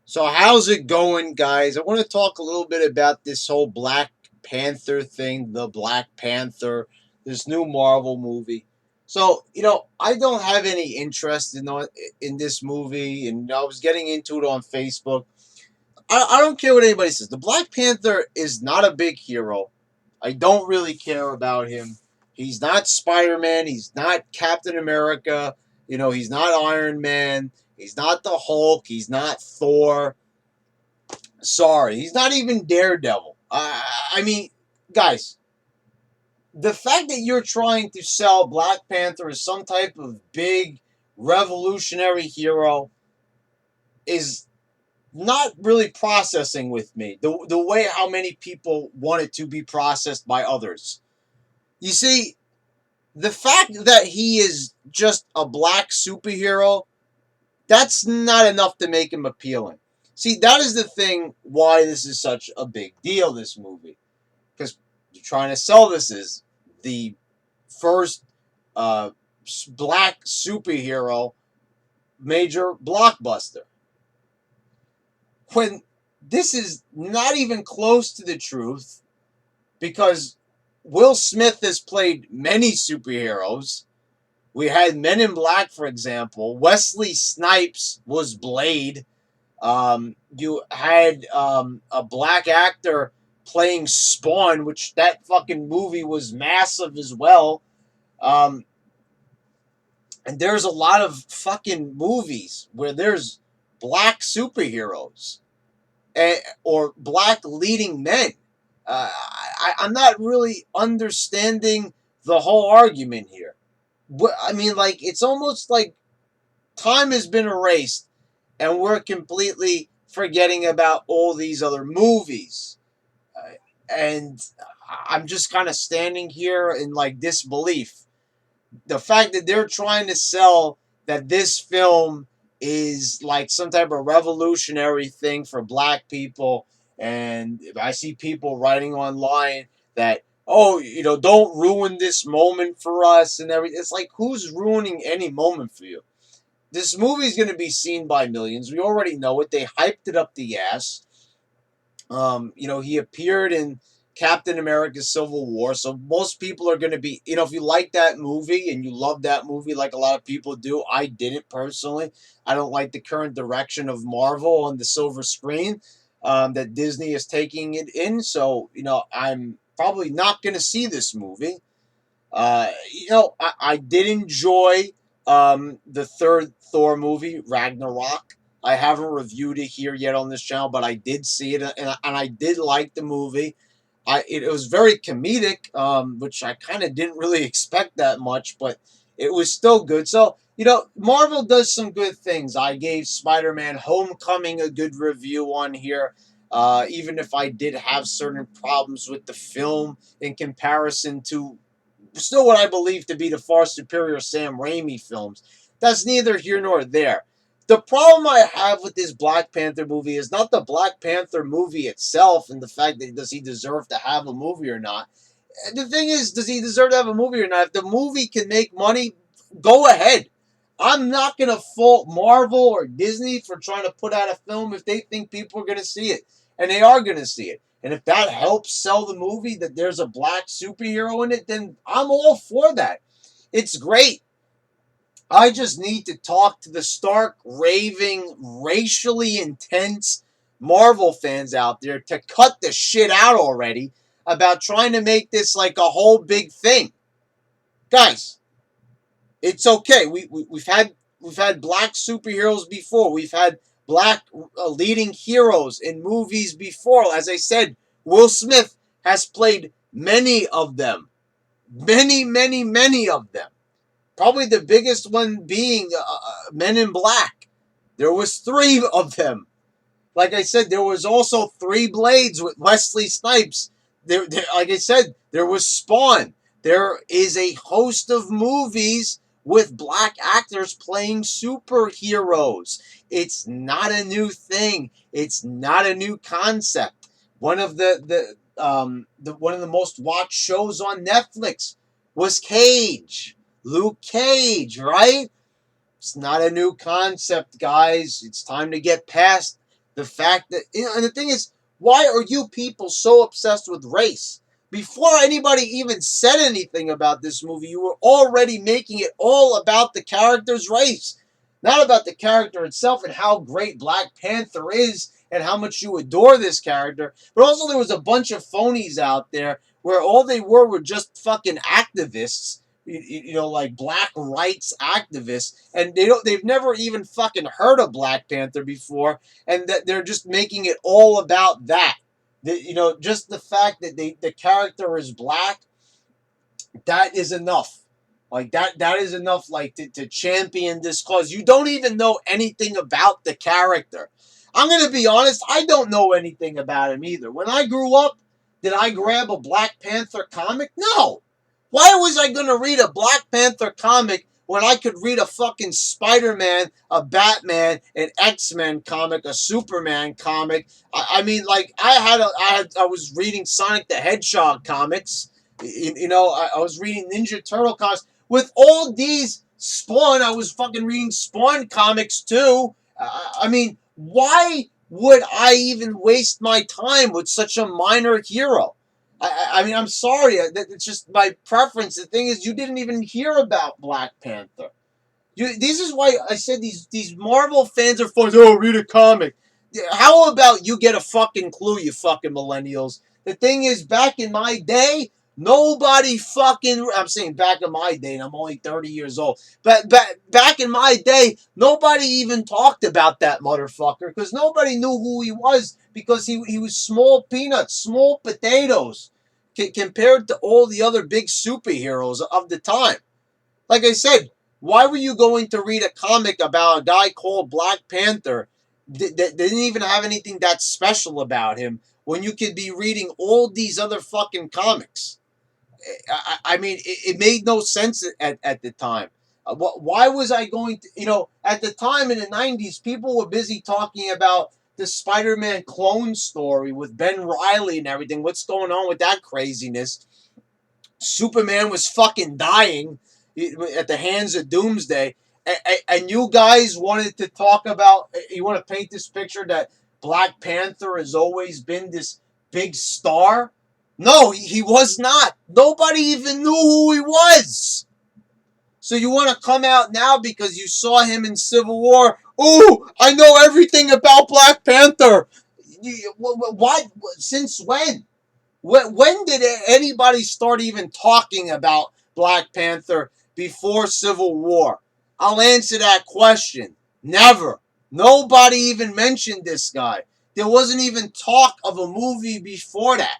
So how's it going, guys? I want to talk a little bit about this whole Black Panther thing, the Black Panther, this new Marvel movie. So, I don't have any interest in this movie, and I was getting into it on Facebook. I don't care what anybody says. The Black Panther is not a big hero. I don't really care about him. He's not Spider-Man. He's not Captain America. He's not Iron Man. He's not the Hulk. He's not Thor. Sorry, he's not even Daredevil. I mean, guys, the fact that you're trying to sell Black Panther as some type of big revolutionary hero is not really processing with me the way how many people want it to be processed by others. You see, the fact that he is just a black superhero, that's not enough to make him appealing. See, that is the thing why this is such a big deal, this movie. Because you're trying to sell this as the first uh, black superhero major blockbuster. When this is not even close to the truth, because Will Smith has played many superheroes. We had Men in Black, for example. Wesley Snipes was Blade. You had a black actor playing Spawn, which that fucking movie was massive as well. Um, and there's a lot of fucking movies where there's black superheroes or black leading men. I'm not really understanding the whole argument here. I mean, like, it's almost like time has been erased and we're completely forgetting about all these other movies. And I'm just kind of standing here in like disbelief. The fact that they're trying to sell that this film is like some type of revolutionary thing for black people, and I see people writing online that, oh, don't ruin this moment for us and everything. It's like, who's ruining any moment for you? This movie is going to be seen by millions. We already know it. They hyped it up the ass. He appeared in Captain America Civil War, so most people are going to be, if you like that movie and you love that movie like a lot of people do, I didn't personally. I don't like the current direction of Marvel on the silver screen that Disney is taking it in, so, I'm probably not going to see this movie. I did enjoy the third Thor movie, Ragnarok. I haven't reviewed it here yet on this channel, but I did see it, and I did like the movie. It was very comedic, which I kind of didn't really expect that much, but it was still good. So, Marvel does some good things. I gave Spider-Man Homecoming a good review on here, even if I did have certain problems with the film in comparison to still what I believe to be the far superior Sam Raimi films. That's neither here nor there. The problem I have with this Black Panther movie is not the Black Panther movie itself and the fact that does he deserve to have a movie or not. The thing is, does he deserve to have a movie or not? If the movie can make money, go ahead. I'm not going to fault Marvel or Disney for trying to put out a film if they think people are going to see it. And they are going to see it. And if that helps sell the movie, that there's a black superhero in it, then I'm all for that. It's great. I just need to talk to the stark, raving, racially intense Marvel fans out there to cut the shit out already about trying to make this like a whole big thing. Guys, it's okay. We've had black superheroes before. We've had black leading heroes in movies before. As I said, Will Smith has played many of them. Many, many, many of them. Probably the biggest one being Men in Black. There was 3 of them. Like I said, there was also 3 Blades with Wesley Snipes. Like I said, there was Spawn. There is a host of movies with black actors playing superheroes. It's not a new thing. It's not a new concept. One of the one of the most watched shows on Netflix was Cage. Luke Cage, right? It's not a new concept, guys. It's time to get past The fact that, and the thing is, why are you people so obsessed with race? Before anybody even said anything about this movie, you were already making it all about the character's race, not about the character itself and how great Black Panther is and how much you adore this character. But also, there was a bunch of phonies out there where all they were just fucking activists, like black rights activists, and they've never even fucking heard of Black Panther before, and that they're just making it all about that. Just the fact that the character is black, that is enough. Like that is enough, like to champion this cause. You don't even know anything about the character. I'm gonna be honest, I don't know anything about him either. When I grew up, did I grab a Black Panther comic? No. Why was I gonna read a Black Panther comic when I could read a fucking Spider-Man, a Batman, an X-Men comic, a Superman comic? I mean, like I was reading Sonic the Hedgehog comics. I was reading Ninja Turtle comics. With all these Spawn, I was fucking reading Spawn comics too. I mean, why would I even waste my time with such a minor hero? I mean, I'm sorry. It's just my preference. The thing is, you didn't even hear about Black Panther. This is why I said these Marvel fans are fun. Oh, read a comic. How about you get a fucking clue, you fucking millennials? The thing is, back in my day, nobody fucking. I'm saying back in my day, and I'm only 30 years old. But back in my day, nobody even talked about that motherfucker because nobody knew who he was because he was small peanuts, small potatoes compared to all the other big superheroes of the time. Like I said, why were you going to read a comic about a guy called Black Panther that didn't even have anything that special about him when you could be reading all these other fucking comics? I mean, it made no sense at the time. Why was I going to, at the time in the 90s, people were busy talking about the Spider-Man clone story with Ben Reilly and everything. What's going on with that craziness? Superman was fucking dying at the hands of Doomsday, and you guys wanted to talk about. You want to paint this picture that Black Panther has always been this big star. No, he was not. Nobody even knew who he was. So you want to come out now because you saw him in Civil War? Ooh, I know everything about Black Panther. What? Since when? When did anybody start even talking about Black Panther before Civil War? I'll answer that question. Never. Nobody even mentioned this guy. There wasn't even talk of a movie before that.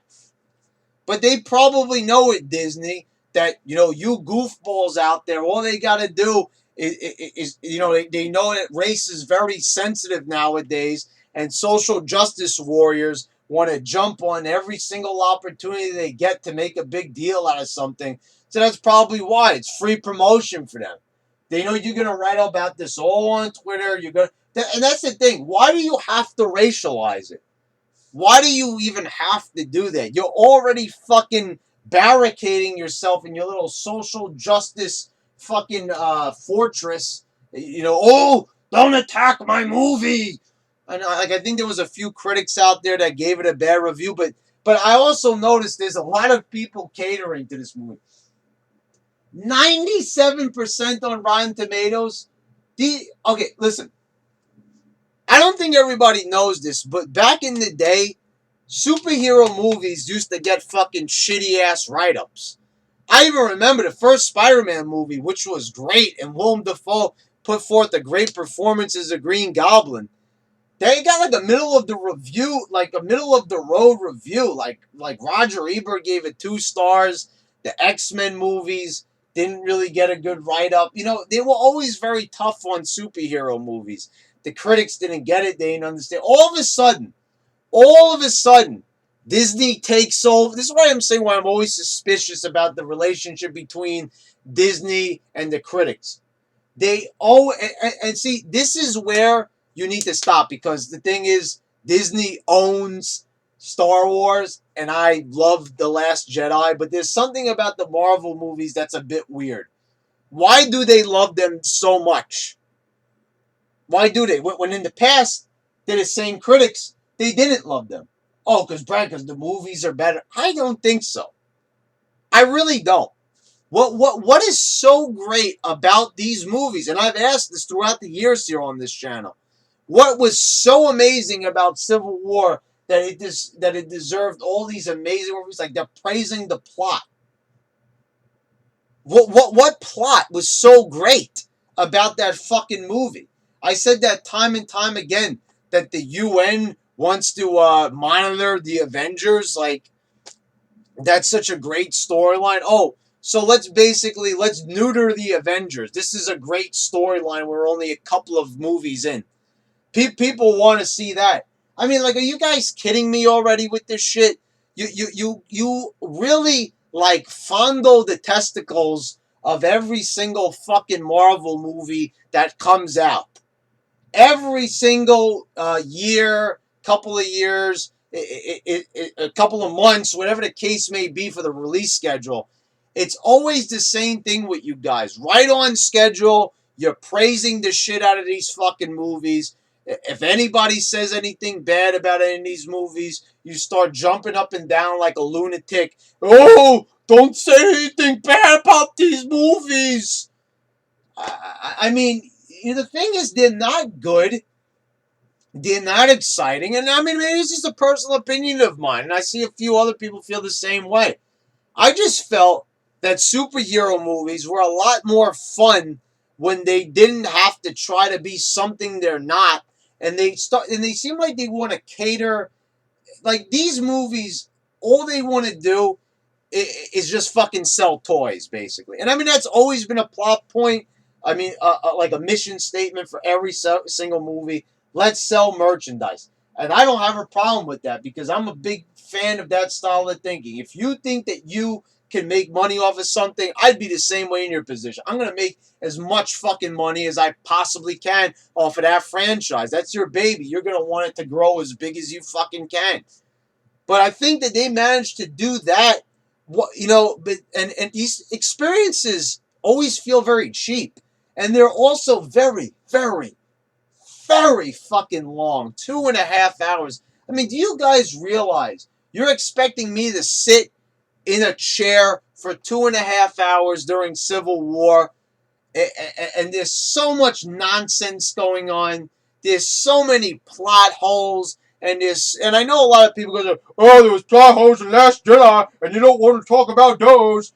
But they probably know it, Disney, that, you goofballs out there, all they got to do is they know that race is very sensitive nowadays, and social justice warriors want to jump on every single opportunity they get to make a big deal out of something. So that's probably why. It's free promotion for them. They know you're going to write about this all on Twitter. And that's the thing. Why do you have to racialize it? Why do you even have to do that? You're already fucking barricading yourself in your little social justice fucking fortress. Oh, don't attack my movie. And I think there was a few critics out there that gave it a bad review, but I also noticed there's a lot of people catering to this movie. 97% on Rotten Tomatoes. Okay, listen. I don't think everybody knows this, but back in the day, superhero movies used to get fucking shitty ass write-ups. I even remember the first Spider-Man movie, which was great, and Willem Dafoe put forth a great performance as a Green Goblin. They got like a middle of the review, like a middle of the road review. Like Roger Ebert gave it 2 stars. The X-Men movies didn't really get a good write-up. They were always very tough on superhero movies. The critics didn't get it. They didn't understand. All of a sudden, Disney takes over. This is why I'm saying why I'm always suspicious about the relationship between Disney and the critics. And see, this is where you need to stop, because the thing is, Disney owns Star Wars, and I love The Last Jedi, but there's something about the Marvel movies that's a bit weird. Why do they love them so much? Why do they? When in the past, They're the same critics. They didn't love them. Oh, because the movies are better. I don't think so. I really don't. What is so great about these movies? And I've asked this throughout the years here on this channel. What was so amazing about Civil War that it deserved all these amazing movies? Like they're praising the plot. What plot was so great about that fucking movie? I said that time and time again that the UN wants to monitor the Avengers. Like that's such a great storyline. Oh, so let's neuter the Avengers. This is a great storyline. We're only a couple of movies in. People want to see that. I mean, like, are you guys kidding me already with this shit? You really like fondle the testicles of every single fucking Marvel movie that comes out. Every single year, couple of years, a couple of months, whatever the case may be for the release schedule. It's always the same thing with you guys. Right on schedule. You're praising the shit out of these fucking movies. If anybody says anything bad about any of these movies, you start jumping up and down like a lunatic. Oh, don't say anything bad about these movies. I mean, the thing is, they're not good. They're not exciting. And I mean, maybe it's just a personal opinion of mine. And I see a few other people feel the same way. I just felt that superhero movies were a lot more fun when they didn't have to try to be something they're not. And they seem like they want to cater. Like these movies, all they want to do is just fucking sell toys, basically. And I mean, that's always been a plot point. I mean, like a mission statement for every single movie. Let's sell merchandise. And I don't have a problem with that because I'm a big fan of that style of thinking. If you think that you can make money off of something, I'd be the same way in your position. I'm going to make as much fucking money as I possibly can off of that franchise. That's your baby. You're going to want it to grow as big as you fucking can. But I think that they managed to do that. And these experiences always feel very cheap. And they're also very, very, very fucking long. 2.5 hours. I mean, do you guys realize you're expecting me to sit in a chair for 2.5 hours during Civil War? And there's so much nonsense going on. There's so many plot holes. And I know a lot of people go, oh, there was plot holes in Last Jedi, and you don't want to talk about those.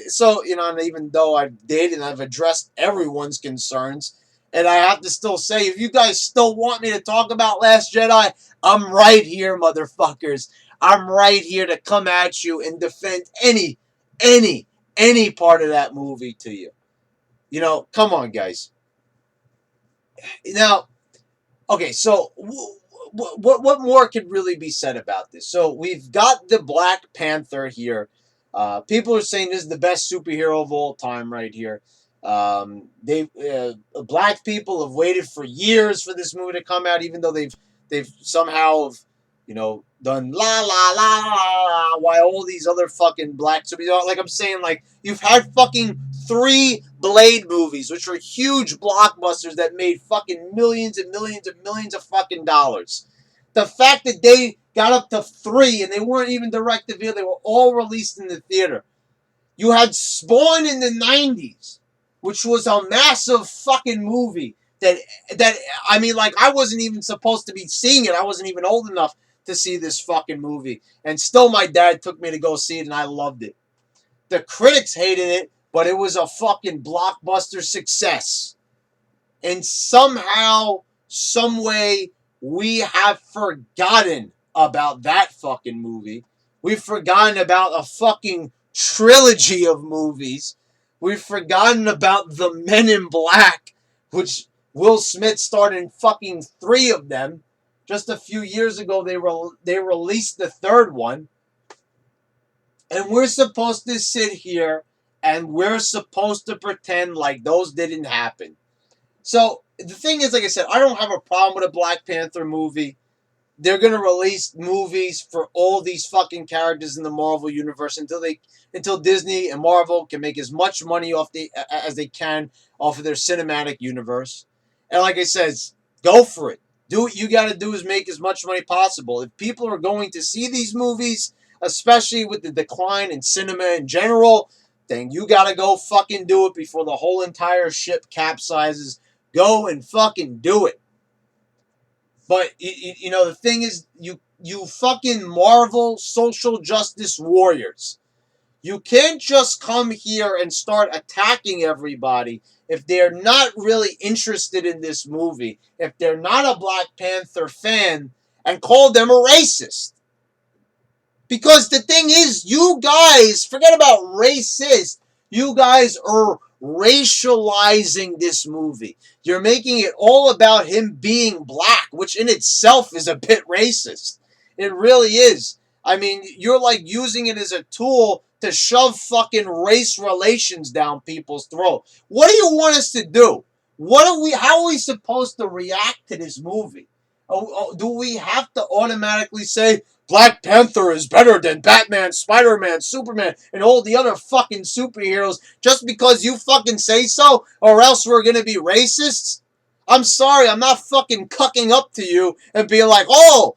So, and even though I did and I've addressed everyone's concerns, and I have to still say, if you guys still want me to talk about Last Jedi, I'm right here, motherfuckers. I'm right here to come at you and defend any part of that movie to you. Come on, guys. Now, okay, so what more could really be said about this? So we've got the Black Panther here. People are saying this is the best superhero of all time right here. Black people have waited for years for this movie to come out, even though they've somehow done la la la la la while all these other fucking black superheroes. Like I'm saying, like you've had fucking 3 Blade movies, which were huge blockbusters that made fucking millions and millions and millions of fucking dollars. The fact that they got up to 3 and they weren't even direct to video, they were all released in the theater. You had Spawn in the 90s, which was a massive fucking movie that I mean, like, I wasn't even supposed to be seeing it. I wasn't even old enough to see this fucking movie. And still my dad took me to go see it and I loved it. The critics hated it, but it was a fucking blockbuster success. And somehow, some way, we have forgotten about that fucking movie. We've forgotten about a fucking trilogy of movies. We've forgotten about the Men in Black, which Will Smith starred in fucking 3 of them. Just a few years ago, they released the 3rd one. And we're supposed to sit here and we're supposed to pretend like those didn't happen. So, the thing is, like I said, I don't have a problem with a Black Panther movie. They're going to release movies for all these fucking characters in the Marvel universe until Disney and Marvel can make as much money as they can off of their cinematic universe. And like I said, go for it. Do what you got to do is make as much money possible. If people are going to see these movies, especially with the decline in cinema in general, then you got to go fucking do it before the whole entire ship capsizes. Go and fucking do it. But the thing is, you fucking Marvel social justice warriors. You can't just come here and start attacking everybody if they're not really interested in this movie, if they're not a Black Panther fan, and call them a racist. Because the thing is, you guys, forget about racist, you guys are racializing this movie. You're making it all about him being black, which in itself is a bit racist. It really is. I mean, you're like using it as a tool to shove fucking race relations down people's throat. What do you want us to do? How are we supposed to react to this movie? Do we have to automatically say, Black Panther is better than Batman, Spider-Man, Superman, and all the other fucking superheroes just because you fucking say so, or else we're gonna be racists? I'm sorry, I'm not fucking cucking up to you and being like, oh,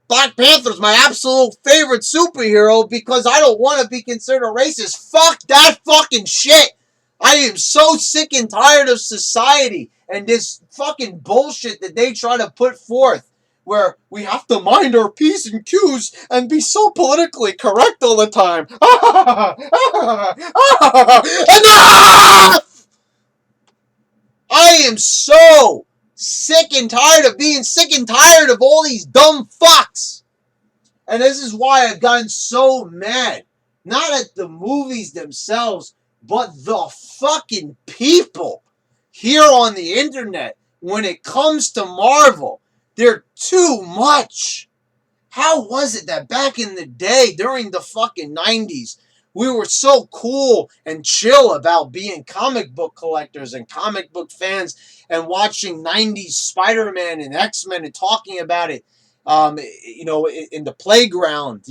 Black Panther's my absolute favorite superhero because I don't want to be considered a racist. Fuck that fucking shit. I am so sick and tired of society and this fucking bullshit that they try to put forth where we have to mind our P's and Q's and be so politically correct all the time. Enough! I am so sick and tired of being sick and tired of all these dumb fucks. And this is why I've gotten so mad. Not at the movies themselves, but the fucking people here on the internet when it comes to Marvel. They're too much. How was it that back in the day, during the fucking 90s, we were so cool and chill about being comic book collectors and comic book fans and watching 90s Spider-Man and X-Men and talking about it, in the playground,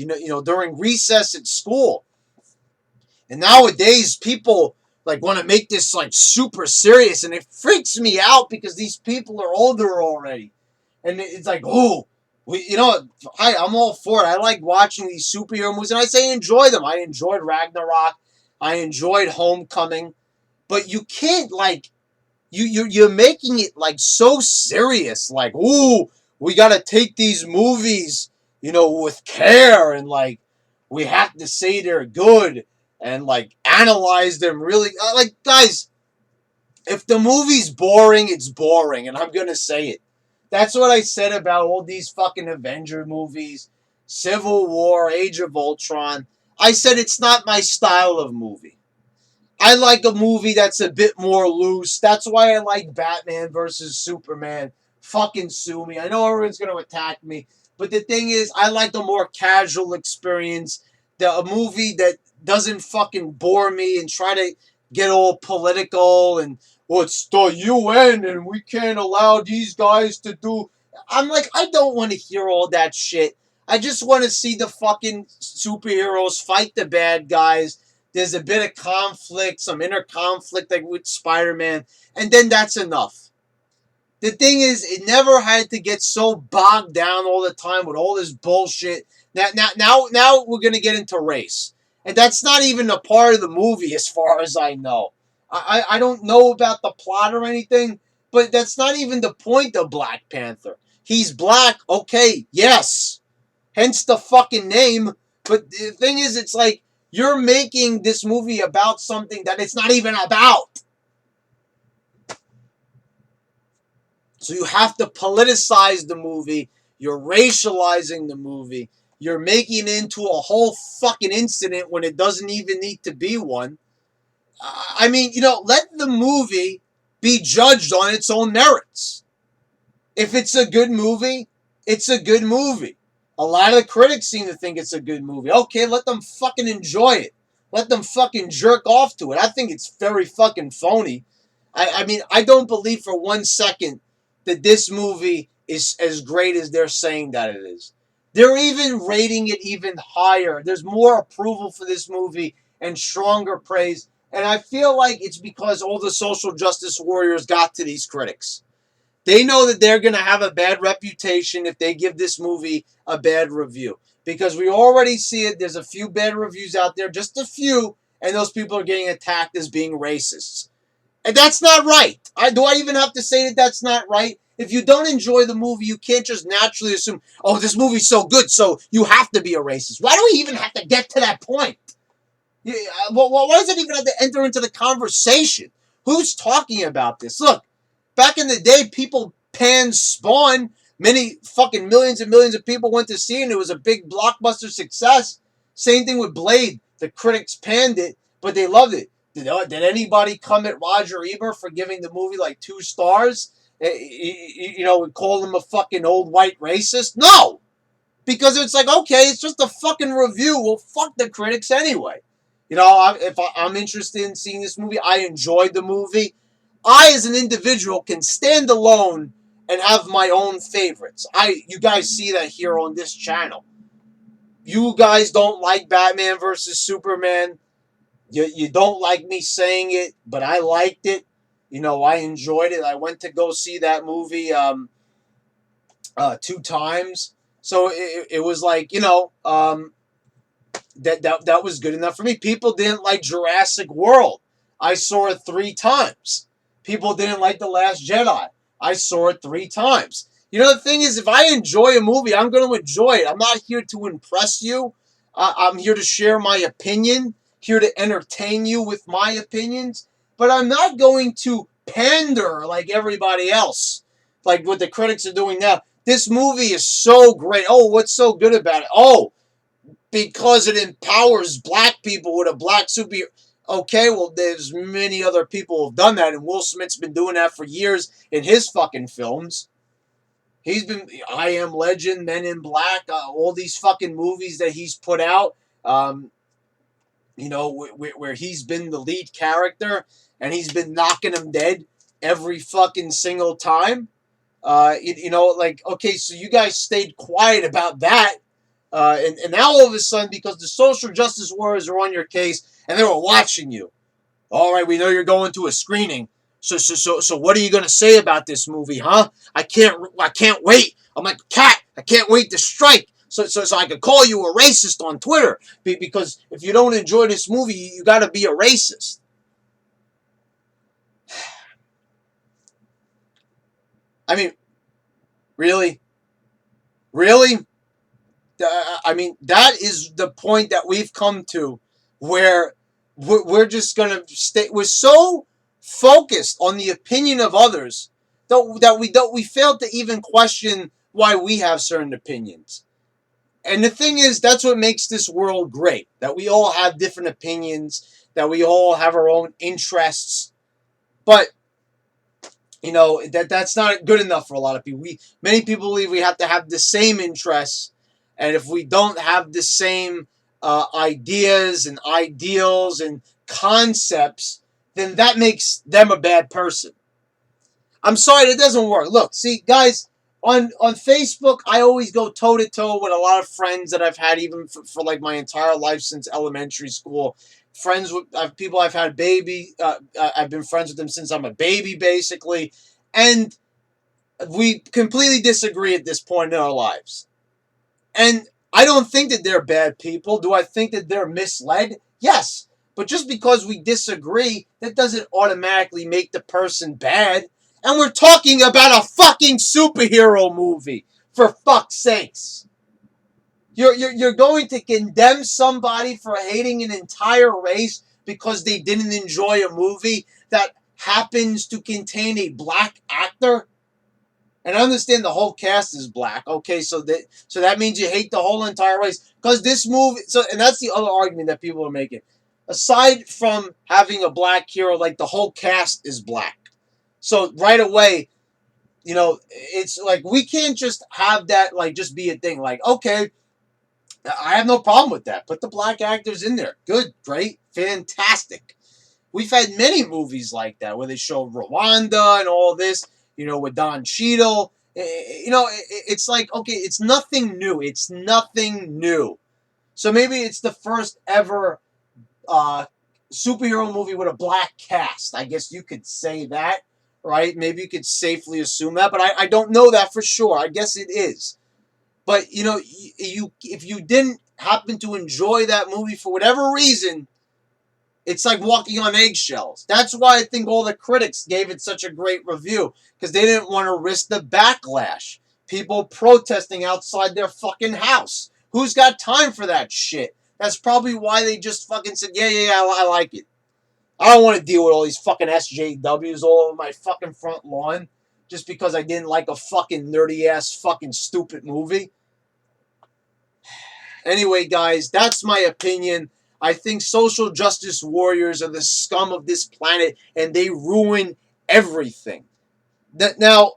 during recess at school. And nowadays, people like want to make this like super serious, and it freaks me out because these people are older already, and it's like, oh, I'm all for it. I like watching these superhero movies, and I say enjoy them. I enjoyed Ragnarok, I enjoyed Homecoming, but you can't like you're making it like so serious. Like, ooh, we gotta take these movies, with care, and like we have to say they're good and like analyze them really. Like, guys, if the movie's boring, it's boring, and I'm gonna say it. That's what I said about all these fucking Avenger movies, Civil War, Age of Ultron. I said it's not my style of movie. I like a movie that's a bit more loose. That's why I like Batman versus Superman. Fucking sue me. I know everyone's going to attack me. But the thing is, I like a more casual experience. A movie that doesn't fucking bore me and try to get all political and, well, it's the UN and we can't allow these guys to do. I'm like, I don't want to hear all that shit. I just want to see the fucking superheroes fight the bad guys. There's a bit of conflict, some inner conflict like with Spider-Man, and then that's enough. The thing is, it never had to get so bogged down all the time with all this bullshit. Now we're gonna get into race, and that's not even a part of the movie, as far as I know. I don't know about the plot or anything, but that's not even the point of Black Panther. He's black, okay, yes, hence the fucking name. But the thing is, it's like you're making this movie about something that it's not even about. So you have to politicize the movie. You're racializing the movie. You're making it into a whole fucking incident when it doesn't even need to be one. I mean, let the movie be judged on its own merits. If it's a good movie, it's a good movie. A lot of the critics seem to think it's a good movie. Okay, let them fucking enjoy it. Let them fucking jerk off to it. I think it's very fucking phony. I mean, I don't believe for 1 second that this movie is as great as they're saying that it is. They're even rating it even higher. There's more approval for this movie and stronger praise. And I feel like it's because all the social justice warriors got to these critics. They know that they're going to have a bad reputation if they give this movie a bad review. Because we already see it. There's a few bad reviews out there, just a few, and those people are getting attacked as being racists. And that's not right. Do I even have to say that that's not right? If you don't enjoy the movie, you can't just naturally assume, oh, this movie's so good, so you have to be a racist. Why do we even have to get to that point? Yeah, why does it even have to enter into the conversation? Who's talking about this? Look, back in the day, people panned Spawn. Many fucking millions and millions of people went to see it, and it was a big blockbuster success. Same thing with Blade. The critics panned it, but they loved it. Did anybody come at Roger Ebert for giving the movie like 2 stars? Call him a fucking old white racist? No! Because it's like, okay, it's just a fucking review. Well, fuck the critics anyway. If I'm interested in seeing this movie, I enjoyed the movie. I, as an individual, can stand alone and have my own favorites. You guys see that here on this channel. You guys don't like Batman versus Superman. You don't like me saying it, but I liked it. I enjoyed it. I went to go see that movie 2 times. So it was like, that was good enough for me. People didn't like Jurassic World. I saw it 3 times. People didn't like The Last Jedi. I saw it 3 times. The thing is, if I enjoy a movie, I'm going to enjoy it. I'm not here to impress you. I'm here to share my opinion, here to entertain you with my opinions. But I'm not going to pander like everybody else, like what the critics are doing now. This movie is so great. Oh, what's so good about it? Oh, because it empowers black people with a black superhero. Okay, well, there's many other people who have done that, and Will Smith's been doing that for years in his fucking films. He's been I Am Legend, Men in Black, all these fucking movies that he's put out, where he's been the lead character, and he's been knocking them dead every fucking single time. Okay, so you guys stayed quiet about that. And now all of a sudden, because the social justice warriors are on your case and they were watching you. All right, we know you're going to a screening. So what are you gonna say about this movie, huh? I can't wait. I'm like, cat, I can't wait to strike. So I could call you a racist on Twitter because if you don't enjoy this movie, you got to be a racist. I mean, really, really. That is the point that we've come to where we're just going to stay. We're so focused on the opinion of others that we fail to even question why we have certain opinions. And the thing is, that's what makes this world great, that we all have different opinions, that we all have our own interests. But that's not good enough for a lot of people. Many people believe we have to have the same interests, and if we don't have the same ideas and ideals and concepts, then that makes them a bad person. I'm sorry, that doesn't work. Look, see, guys, on Facebook, I always go toe to toe with a lot of friends that I've had even for like my entire life since elementary school. Friends with people I've had I've been friends with them since I'm a baby, basically, and we completely disagree at this point in our lives. And I don't think that they're bad people. Do I think that they're misled? Yes. But just because we disagree, that doesn't automatically make the person bad. And we're talking about a fucking superhero movie, for fuck's sakes. You're going to condemn somebody for hating an entire race because they didn't enjoy a movie that happens to contain a black actor? And I understand the whole cast is black. Okay, so that means you hate the whole entire race. Because this movie... And that's the other argument that people are making. Aside from having a black hero, like, the whole cast is black. So right away, it's like we can't just have that, like, just be a thing. Like, okay, I have no problem with that. Put the black actors in there. Good, great, fantastic. We've had many movies like that where they show Rwanda and all this, with Don Cheadle. It's like, okay, it's nothing new. It's nothing new. So maybe it's the first ever superhero movie with a black cast. I guess you could say that, right? Maybe you could safely assume that, but I don't know that for sure. I guess it is. But, you know, you if you didn't happen to enjoy that movie for whatever reason, it's like walking on eggshells. That's why I think all the critics gave it such a great review, because they didn't want to risk the backlash. People protesting outside their fucking house. Who's got time for that shit? That's probably why they just fucking said, yeah, I like it. I don't want to deal with all these fucking SJWs all over my fucking front lawn just because I didn't like a fucking nerdy ass fucking stupid movie. Anyway, guys, that's my opinion. I think social justice warriors are the scum of this planet and they ruin everything. Now,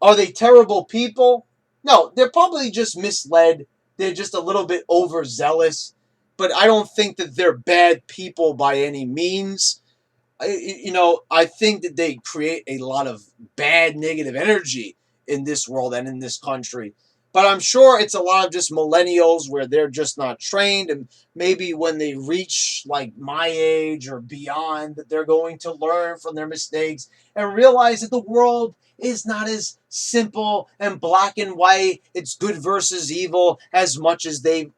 are they terrible people? No, they're probably just misled. They're just a little bit overzealous. But I don't think that they're bad people by any means. I think that they create a lot of bad negative energy in this world and in this country. But I'm sure it's a lot of just millennials where they're just not trained, and maybe when they reach like my age or beyond, that they're going to learn from their mistakes and realize that the world is not as simple and black and white. It's good versus evil as much as they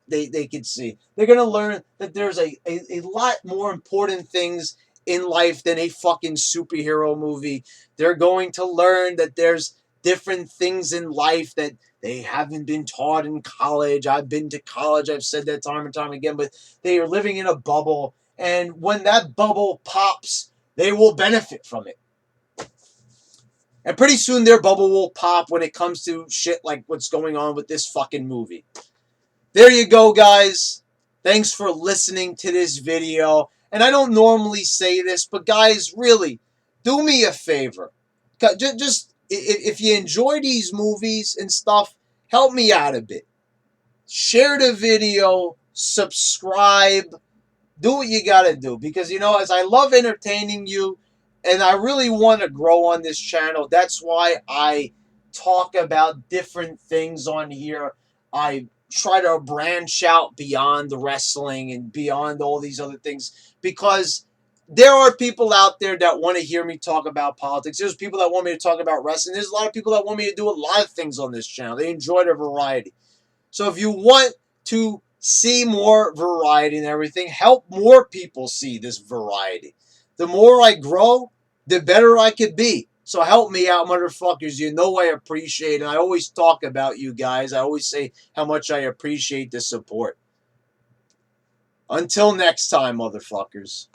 can see. They're going to learn that there's a lot more important things in life than a fucking superhero movie. They're going to learn that there's different things in life that they haven't been taught in college. I've been to college. I've said that time and time again, but they are living in a bubble. And when that bubble pops, they will benefit from it. And pretty soon their bubble will pop when it comes to shit like what's going on with this fucking movie. There you go, guys. Thanks for listening to this video. And I don't normally say this, but guys, really, do me a favor. Just if you enjoy these movies and stuff, help me out a bit. Share the video, subscribe, do what you gotta do. Because, as I love entertaining you, and I really want to grow on this channel, that's why I talk about different things on here. I try to branch out beyond the wrestling and beyond all these other things, because there are people out there that want to hear me talk about politics. There's people that want me to talk about wrestling. There's a lot of people that want me to do a lot of things on this channel. They enjoy the variety. So if you want to see more variety and everything, help more people see this variety. The more I grow, the better I could be. So help me out, motherfuckers. You know I appreciate it. I always talk about you guys. I always say how much I appreciate the support. Until next time, motherfuckers.